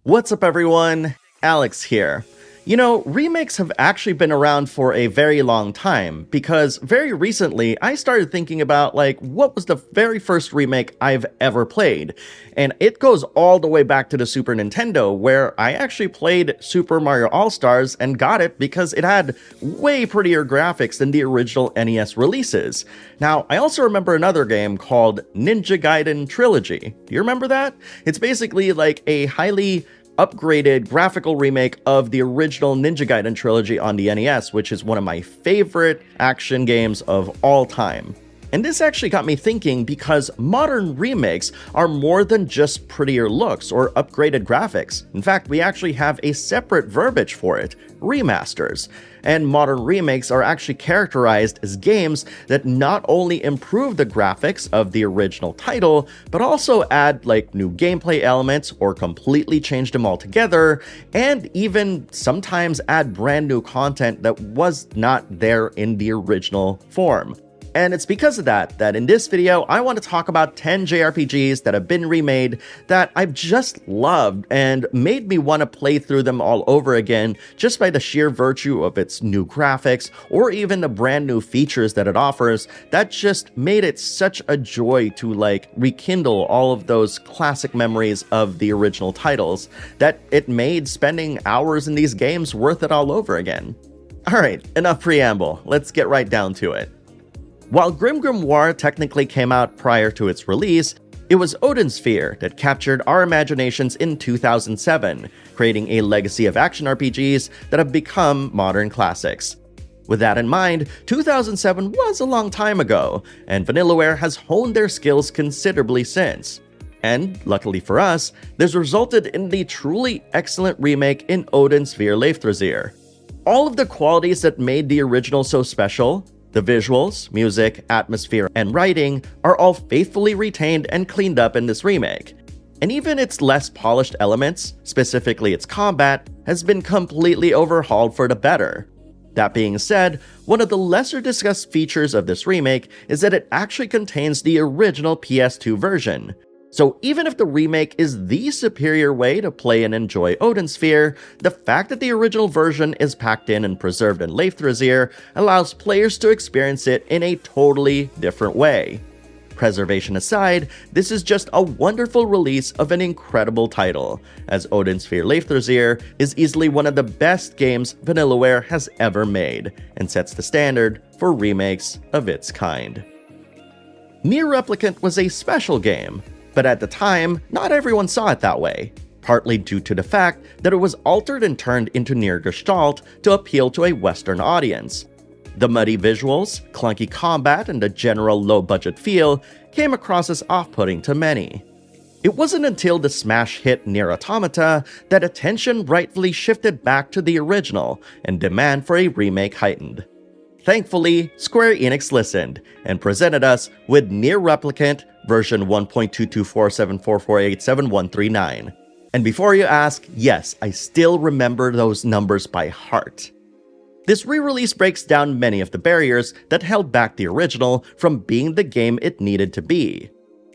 What's up everyone? Alex here. You know, remakes have actually been around for a very long time, because very recently I started thinking about what was the very first remake I've ever played, and it goes all the way back to the Super Nintendo, where I actually played Super Mario All-Stars and got it because it had way prettier graphics than the original NES releases. Now, I also remember another game called Ninja Gaiden Trilogy. Do you remember that? It's basically like a highly upgraded graphical remake of the original Ninja Gaiden trilogy on the NES, which is one of my favorite action games of all time. And this actually got me thinking, because modern remakes are more than just prettier looks or upgraded graphics. In fact, we actually have a separate verbiage for it: remasters. And modern remakes are actually characterized as games that not only improve the graphics of the original title, but also add new gameplay elements or completely change them altogether, and even sometimes add brand new content that was not there in the original form. And it's because of that in this video, I want to talk about 10 JRPGs that have been remade that I've just loved and made me want to play through them all over again, just by the sheer virtue of its new graphics or even the brand new features that it offers, that just made it such a joy to rekindle all of those classic memories of the original titles, that it made spending hours in these games worth it all over again. Alright, enough preamble, let's get right down to it. While Grim Grimoire technically came out prior to its release, it was Odin Sphere that captured our imaginations in 2007, creating a legacy of action RPGs that have become modern classics. With that in mind, 2007 was a long time ago, and Vanillaware has honed their skills considerably since. And, luckily for us, this resulted in the truly excellent remake in Odin Sphere Leifthrasir. All of the qualities that made the original so special — the visuals, music, atmosphere, and writing — are all faithfully retained and cleaned up in this remake. And even its less polished elements, specifically its combat, has been completely overhauled for the better. That being said, one of the lesser discussed features of this remake is that it actually contains the original PS2 version. So even if the remake is the superior way to play and enjoy Odin Sphere, the fact that the original version is packed in and preserved in Leifthrasir allows players to experience it in a totally different way. Preservation aside, this is just a wonderful release of an incredible title, as Odin Sphere Leifthrasir is easily one of the best games Vanillaware has ever made, and sets the standard for remakes of its kind. NieR Replicant was a special game, but at the time, not everyone saw it that way, partly due to the fact that it was altered and turned into NieR Gestalt to appeal to a Western audience. The muddy visuals, clunky combat, and the general low-budget feel came across as off-putting to many. It wasn't until the smash hit NieR Automata that attention rightfully shifted back to the original, and demand for a remake heightened. Thankfully, Square Enix listened, and presented us with NieR Replicant version 1.22474487139. And before you ask, yes, I still remember those numbers by heart. This re-release breaks down many of the barriers that held back the original from being the game it needed to be.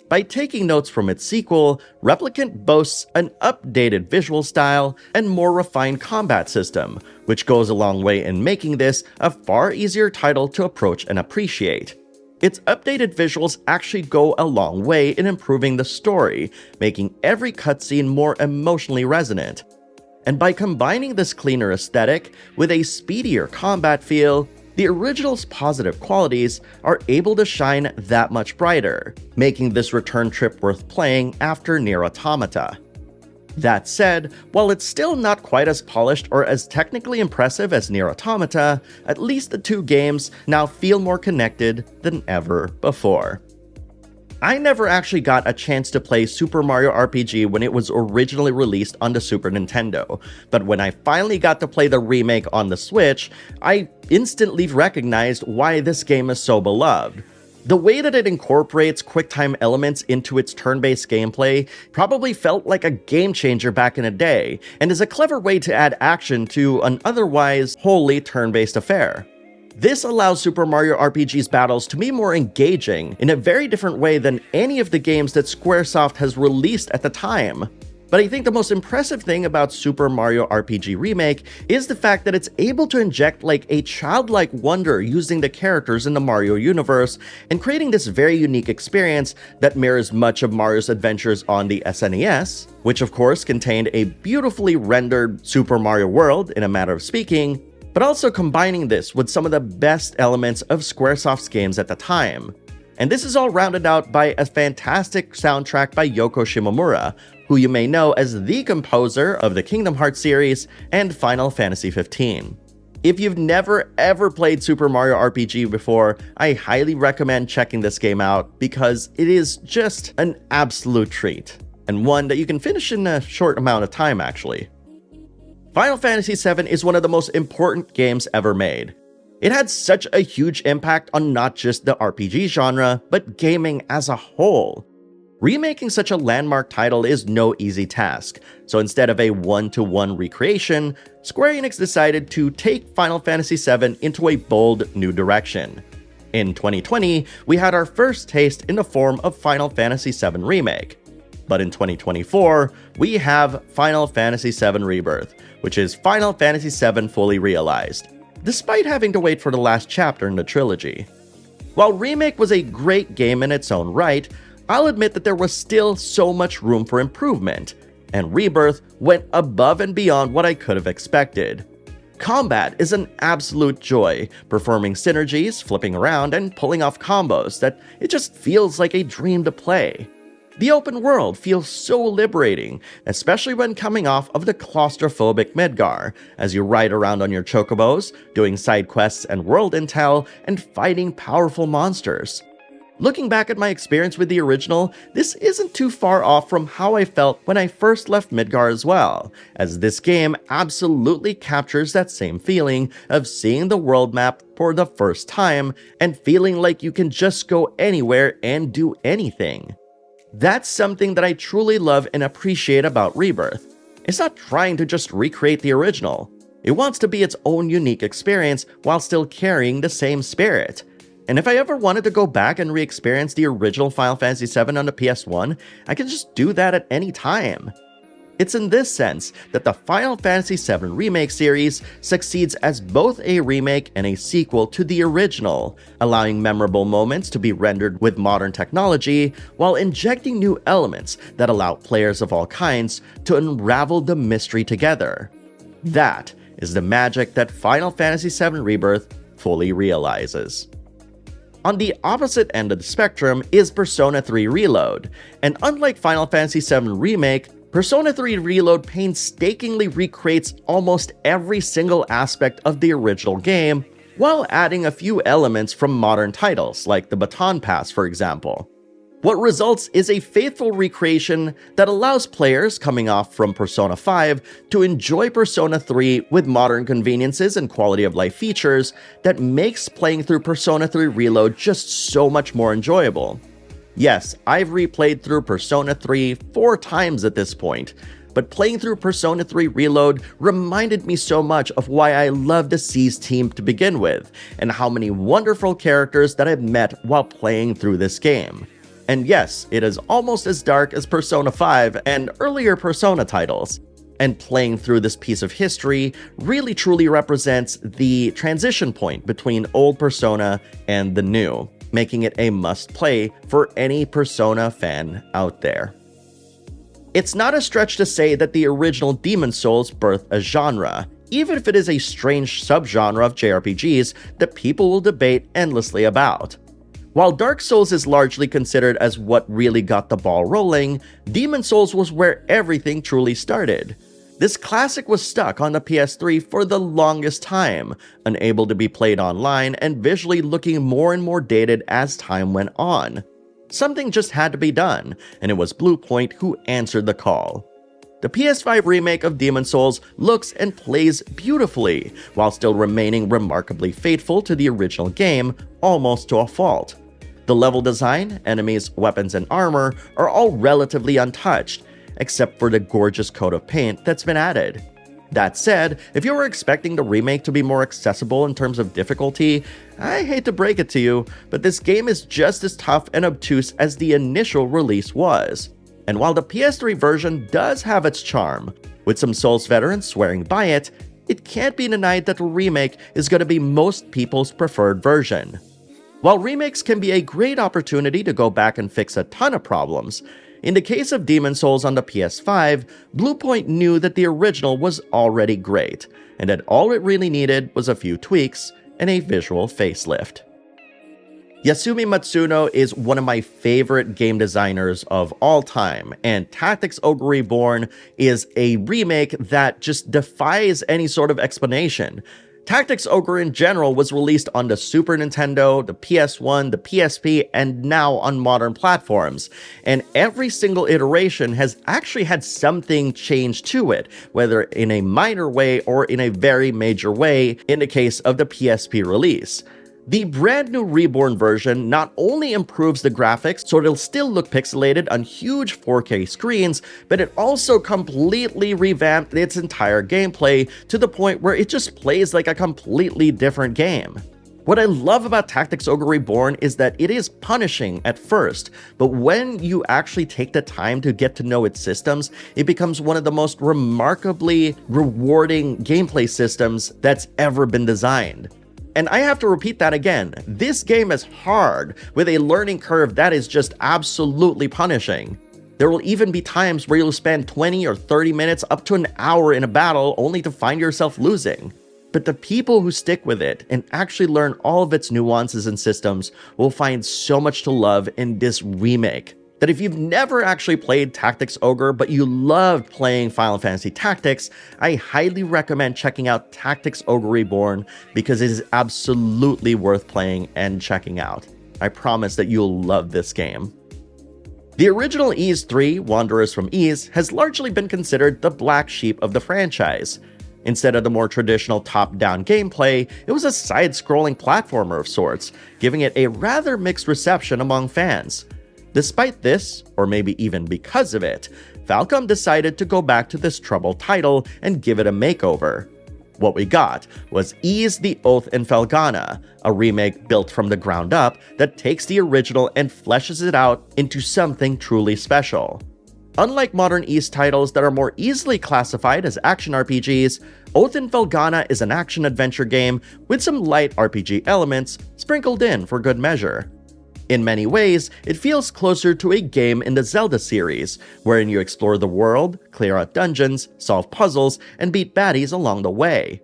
By taking notes from its sequel, Replicant boasts an updated visual style and more refined combat system, which goes a long way in making this a far easier title to approach and appreciate. Its updated visuals actually go a long way in improving the story, making every cutscene more emotionally resonant. And by combining this cleaner aesthetic with a speedier combat feel, the original's positive qualities are able to shine that much brighter, making this return trip worth playing after NieR Automata. That said, while it's still not quite as polished or as technically impressive as NieR Automata, at least the two games now feel more connected than ever before. I never actually got a chance to play Super Mario RPG when it was originally released on the Super Nintendo, but when I finally got to play the remake on the Switch, I instantly recognized why this game is so beloved. The way that it incorporates QuickTime elements into its turn-based gameplay probably felt like a game changer back in the day, and is a clever way to add action to an otherwise wholly turn-based affair. This allows Super Mario RPG's battles to be more engaging in a very different way than any of the games that Squaresoft has released at the time. But I think the most impressive thing about Super Mario RPG Remake is the fact that it's able to inject like a childlike wonder using the characters in the Mario universe and creating this very unique experience that mirrors much of Mario's adventures on the SNES, which of course contained a beautifully rendered Super Mario World in a matter of speaking, but also combining this with some of the best elements of Squaresoft's games at the time. And this is all rounded out by a fantastic soundtrack by Yoko Shimomura, who you may know as the composer of the Kingdom Hearts series and Final Fantasy XV. If you've never ever played Super Mario RPG before, I highly recommend checking this game out because it is just an absolute treat, and one that you can finish in a short amount of time actually. Final Fantasy VII is one of the most important games ever made. It had such a huge impact on not just the RPG genre, but gaming as a whole. Remaking such a landmark title is no easy task, so instead of a one-to-one recreation, Square Enix decided to take Final Fantasy VII into a bold new direction. In 2020, we had our first taste in the form of Final Fantasy VII Remake. But in 2024, we have Final Fantasy VII Rebirth, which is Final Fantasy VII fully realized, despite having to wait for the last chapter in the trilogy. While Remake was a great game in its own right, I'll admit that there was still so much room for improvement, and Rebirth went above and beyond what I could have expected. Combat is an absolute joy, performing synergies, flipping around, and pulling off combos that it just feels like a dream to play. The open world feels so liberating, especially when coming off of the claustrophobic Midgar, as you ride around on your chocobos, doing side quests and world intel, and fighting powerful monsters. Looking back at my experience with the original, this isn't too far off from how I felt when I first left Midgar as well, as this game absolutely captures that same feeling of seeing the world map for the first time and feeling like you can just go anywhere and do anything. That's something that I truly love and appreciate about Rebirth. It's not trying to just recreate the original. It wants to be its own unique experience while still carrying the same spirit. And if I ever wanted to go back and re-experience the original Final Fantasy VII on the PS1, I can just do that at any time. It's in this sense that the Final Fantasy VII Remake series succeeds as both a remake and a sequel to the original, allowing memorable moments to be rendered with modern technology while injecting new elements that allow players of all kinds to unravel the mystery together. That is the magic that Final Fantasy VII Rebirth fully realizes. On the opposite end of the spectrum is Persona 3 Reload, and unlike Final Fantasy VII Remake, Persona 3 Reload painstakingly recreates almost every single aspect of the original game, while adding a few elements from modern titles, like the Baton Pass for example. What results is a faithful recreation that allows players coming off from Persona 5 to enjoy Persona 3 with modern conveniences and quality of life features that makes playing through Persona 3 Reload just so much more enjoyable. Yes, I've replayed through Persona 3 4 times at this point, but playing through Persona 3 Reload reminded me so much of why I love the Seize team to begin with, and how many wonderful characters that I've met while playing through this game. And yes, it is almost as dark as Persona 5 and earlier Persona titles. And playing through this piece of history really truly represents the transition point between old Persona and the new, making it a must-play for any Persona fan out there. It's not a stretch to say that the original Demon's Souls birthed a genre, even if it is a strange subgenre of JRPGs that people will debate endlessly about. While Dark Souls is largely considered as what really got the ball rolling, Demon's Souls was where everything truly started. This classic was stuck on the PS3 for the longest time, unable to be played online and visually looking more and more dated as time went on. Something just had to be done, and it was Bluepoint who answered the call. The PS5 remake of Demon's Souls looks and plays beautifully, while still remaining remarkably faithful to the original game, almost to a fault. The level design, enemies, weapons, and armor are all relatively untouched, except for the gorgeous coat of paint that's been added. That said, if you were expecting the remake to be more accessible in terms of difficulty, I hate to break it to you, but this game is just as tough and obtuse as the initial release was. And while the PS3 version does have its charm, with some Souls veterans swearing by it, it can't be denied that the remake is going to be most people's preferred version. While remakes can be a great opportunity to go back and fix a ton of problems, in the case of Demon's Souls on the PS5, Bluepoint knew that the original was already great, and that all it really needed was a few tweaks and a visual facelift. Yasumi Matsuno is one of my favorite game designers of all time, and Tactics Ogre Reborn is a remake that just defies any sort of explanation. Tactics Ogre in general was released on the Super Nintendo, the PS1, the PSP, and now on modern platforms. And every single iteration has actually had something changed to it, whether in a minor way or in a very major way in the case of the PSP release. The brand new Reborn version not only improves the graphics so it'll still look pixelated on huge 4K screens, but it also completely revamped its entire gameplay to the point where it just plays like a completely different game. What I love about Tactics Ogre Reborn is that it is punishing at first, but when you actually take the time to get to know its systems, it becomes one of the most remarkably rewarding gameplay systems that's ever been designed. And I have to repeat that again, this game is hard, with a learning curve that is just absolutely punishing. There will even be times where you'll spend 20 or 30 minutes up to an hour in a battle only to find yourself losing. But the people who stick with it and actually learn all of its nuances and systems will find so much to love in this remake. That if you've never actually played Tactics Ogre, but you loved playing Final Fantasy Tactics, I highly recommend checking out Tactics Ogre Reborn because it is absolutely worth playing and checking out. I promise that you'll love this game. The original Ys 3, Wanderers from Ys, has largely been considered the black sheep of the franchise. Instead of the more traditional top-down gameplay, it was a side-scrolling platformer of sorts, giving it a rather mixed reception among fans. Despite this, or maybe even because of it, Falcom decided to go back to this troubled title and give it a makeover. What we got was Ys the Oath in Felghana, a remake built from the ground up that takes the original and fleshes it out into something truly special. Unlike modern Ys titles that are more easily classified as action RPGs, Oath in Felghana is an action-adventure game with some light RPG elements sprinkled in for good measure. In many ways, it feels closer to a game in the Zelda series, wherein you explore the world, clear out dungeons, solve puzzles, and beat baddies along the way.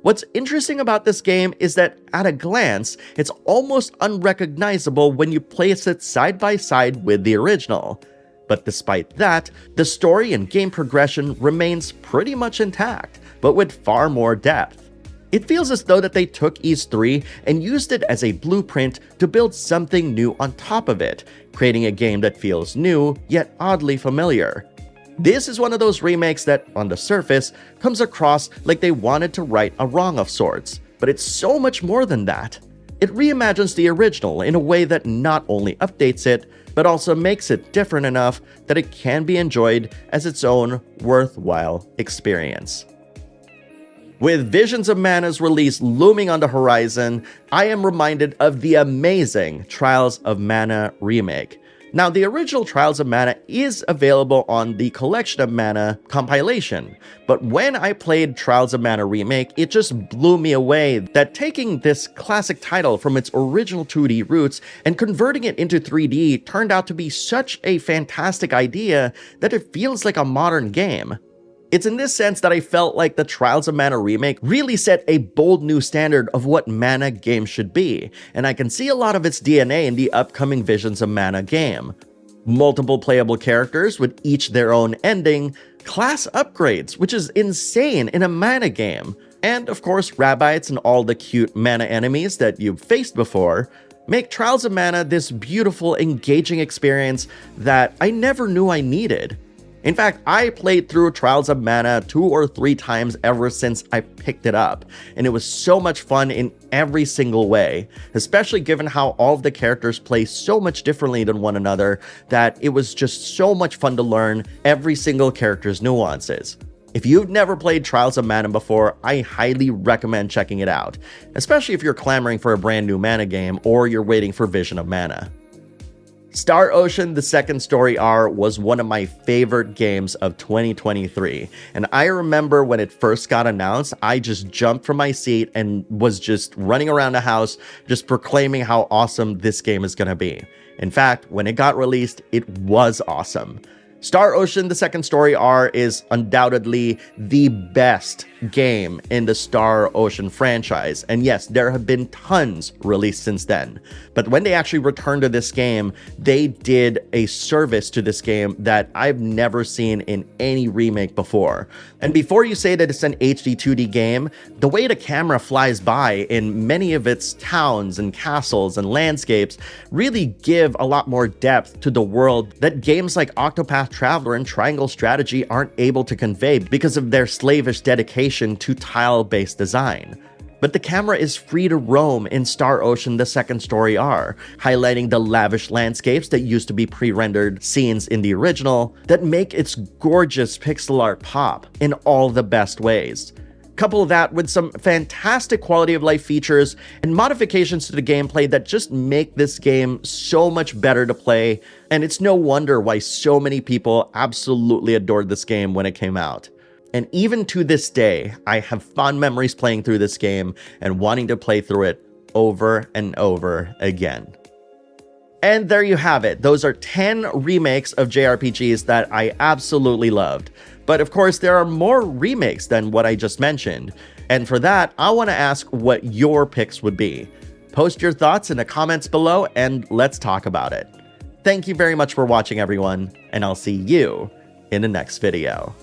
What's interesting about this game is that, at a glance, it's almost unrecognizable when you place it side by side with the original. But despite that, the story and game progression remains pretty much intact, but with far more depth. It feels as though that they took Ys 3 and used it as a blueprint to build something new on top of it, creating a game that feels new, yet oddly familiar. This is one of those remakes that, on the surface, comes across like they wanted to right a wrong of sorts, but it's so much more than that. It reimagines the original in a way that not only updates it, but also makes it different enough that it can be enjoyed as its own worthwhile experience. With Visions of Mana's release looming on the horizon, I am reminded of the amazing Trials of Mana remake. Now, the original Trials of Mana is available on the Collection of Mana compilation, but when I played Trials of Mana Remake, it just blew me away that taking this classic title from its original 2D roots and converting it into 3D turned out to be such a fantastic idea that it feels like a modern game. It's in this sense that I felt like the Trials of Mana remake really set a bold new standard of what Mana games should be, and I can see a lot of its DNA in the upcoming Visions of Mana game. Multiple playable characters with each their own ending, class upgrades, which is insane in a Mana game, and of course Rabbites and all the cute Mana enemies that you've faced before, make Trials of Mana this beautiful, engaging experience that I never knew I needed. In fact, I played through Trials of Mana 2 or 3 times ever since I picked it up, and it was so much fun in every single way, especially given how all of the characters play so much differently than one another that it was just so much fun to learn every single character's nuances. If you've never played Trials of Mana before, I highly recommend checking it out, especially if you're clamoring for a brand new Mana game or you're waiting for Vision of Mana. Star Ocean: The Second Story R was one of my favorite games of 2023, and I remember when it first got announced, I just jumped from my seat and was just running around the house just proclaiming how awesome this game is going to be. In fact, when it got released, it was awesome. Star Ocean: The Second Story R is undoubtedly the best game in the Star Ocean franchise, and yes, there have been tons released since then. But when they actually returned to this game, they did a service to this game that I've never seen in any remake before. And before you say that it's an HD 2D game, the way the camera flies by in many of its towns and castles and landscapes really give a lot more depth to the world that games like Octopath Traveler and Triangle Strategy aren't able to convey because of their slavish dedication to tile-based design. But the camera is free to roam in Star Ocean: The Second Story R, highlighting the lavish landscapes that used to be pre-rendered scenes in the original that make its gorgeous pixel art pop in all the best ways. Couple that with some fantastic quality of life features and modifications to the gameplay that just make this game so much better to play, and it's no wonder why so many people absolutely adored this game when it came out. And even to this day, I have fond memories playing through this game and wanting to play through it over and over again. And there you have it. Those are 10 remakes of JRPGs that I absolutely loved. But of course, there are more remakes than what I just mentioned. And for that, I want to ask what your picks would be. Post your thoughts in the comments below and let's talk about it. Thank you very much for watching, everyone, and I'll see you in the next video.